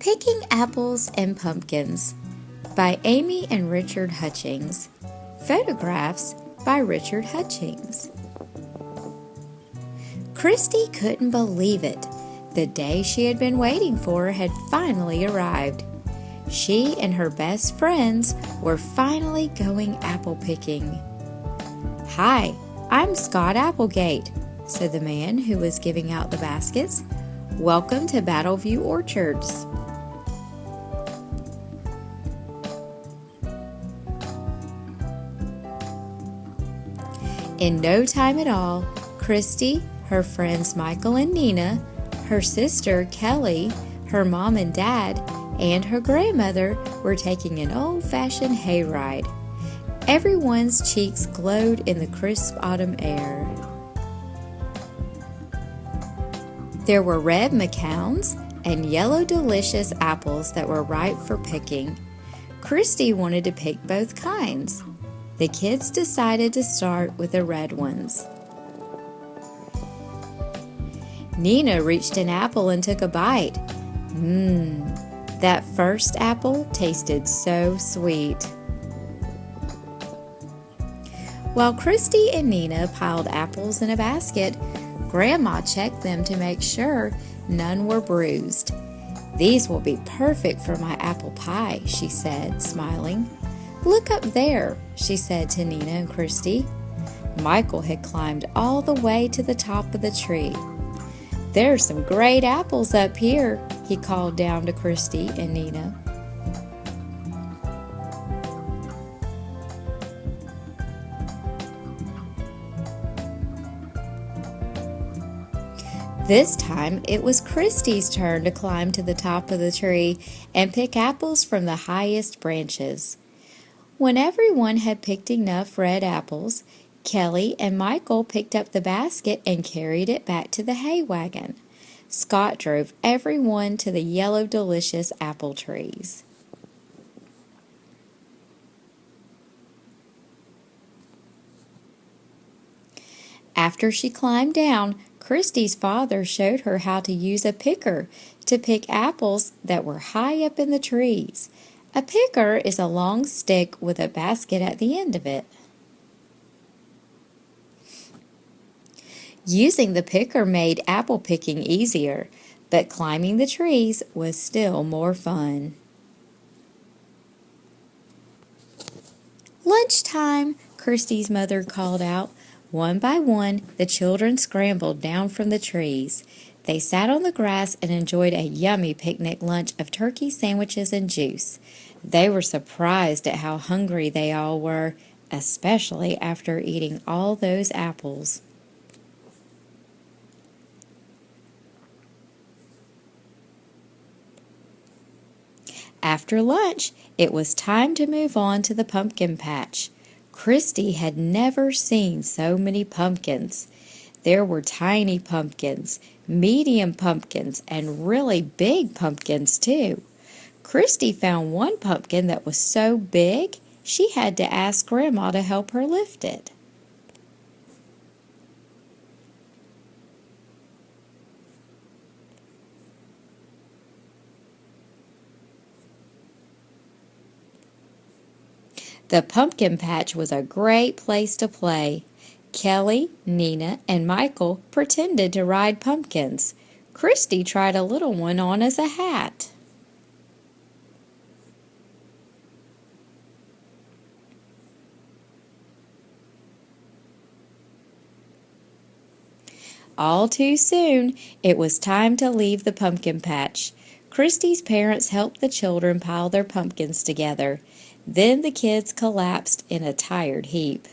Picking Apples and Pumpkins by Amy and Richard Hutchings. Photographs by Richard Hutchings. Christy couldn't believe it. The day she had been waiting for had finally arrived. She and her best friends were finally going apple picking. "Hi, I'm Scott Applegate," said the man who was giving out the baskets. "Welcome to Battleview Orchards." In no time at all, Christy, her friends Michael and Nina, her sister Kelly, her mom and dad, and her grandmother were taking an old-fashioned hayride. Everyone's cheeks glowed in the crisp autumn air. There were red McCowns and yellow delicious apples that were ripe for picking. Christy wanted to pick both kinds. The kids decided to start with the red ones. Nina reached an apple and took a bite. That first apple tasted so sweet. While Christy and Nina piled apples in a basket, Grandma checked them to make sure none were bruised. "These will be perfect for my apple pie," she said, smiling. "Look up there," she said to Nina and Christy. Michael had climbed all the way to the top of the tree. "There are some great apples up here," he called down to Christy and Nina. This time, it was Christy's turn to climb to the top of the tree and pick apples from the highest branches. When everyone had picked enough red apples, Kelly and Michael picked up the basket and carried it back to the hay wagon. Scott drove everyone to the yellow delicious apple trees. After she climbed down, Christy's father showed her how to use a picker to pick apples that were high up in the trees. A picker is a long stick with a basket at the end of it. Using the picker made apple picking easier, but climbing the trees was still more fun. "Lunchtime," Christy's mother called out. One by one, the children scrambled down from the trees. They sat on the grass and enjoyed a yummy picnic lunch of turkey sandwiches and juice. They were surprised at how hungry they all were, especially after eating all those apples. After lunch, it was time to move on to the pumpkin patch. Christy had never seen so many pumpkins. There were tiny pumpkins, medium pumpkins, and really big pumpkins too. Christy found one pumpkin that was so big, she had to ask Grandma to help her lift it. The pumpkin patch was a great place to play. Kelly, Nina, and Michael pretended to ride pumpkins. Christy tried a little one on as a hat. All too soon, it was time to leave the pumpkin patch. Christy's parents helped the children pile their pumpkins together. Then the kids collapsed in a tired heap.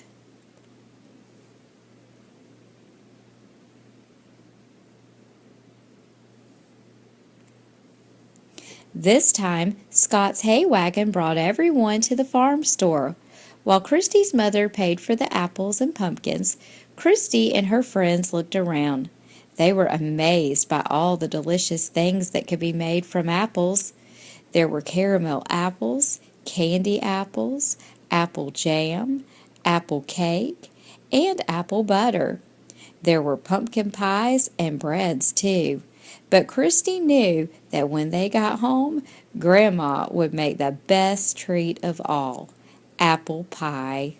This time, Scott's hay wagon brought everyone to the farm store. While Christy's mother paid for the apples and pumpkins, Christy and her friends looked around. They were amazed by all the delicious things that could be made from apples. There were caramel apples, candy apples, apple jam, apple cake, and apple butter. There were pumpkin pies and breads too. But Christy knew that when they got home, Grandma would make the best treat of all, apple pie.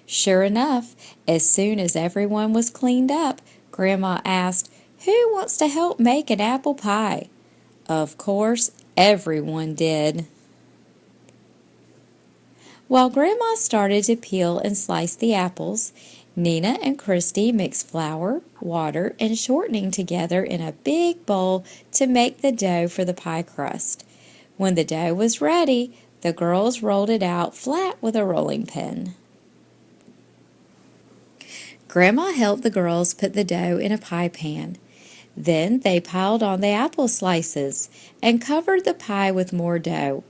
Sure enough, as soon as everyone was cleaned up, Grandma asked, "Who wants to help make an apple pie?" Of course, everyone did. While Grandma started to peel and slice the apples, Nina and Christy mixed flour, water, and shortening together in a big bowl to make the dough for the pie crust. When the dough was ready, the girls rolled it out flat with a rolling pin. Grandma helped the girls put the dough in a pie pan. Then they piled on the apple slices and covered the pie with more dough.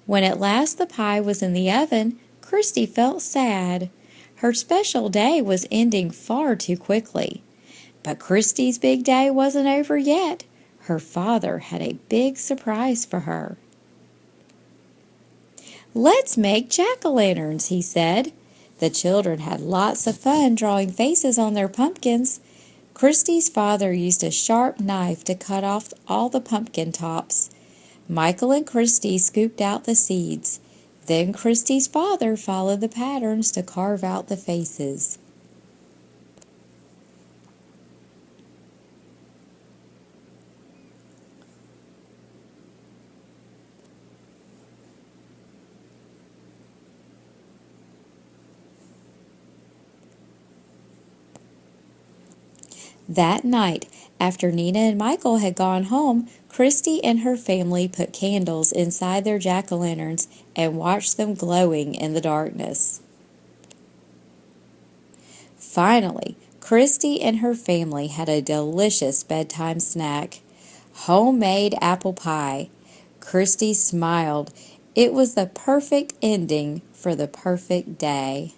When at last the pie was in the oven, Christy felt sad. Her special day was ending far too quickly. But Christy's big day wasn't over yet. Her father had a big surprise for her. "Let's make jack-o'-lanterns," he said. The children had lots of fun drawing faces on their pumpkins. Christy's father used a sharp knife to cut off all the pumpkin tops. Michael and Christy scooped out the seeds. Then Christy's father followed the patterns to carve out the faces. That night, after Nina and Michael had gone home, Christy and her family put candles inside their jack-o'-lanterns and watched them glowing in the darkness. Finally, Christy and her family had a delicious bedtime snack, homemade apple pie. Christy smiled. It was the perfect ending for the perfect day.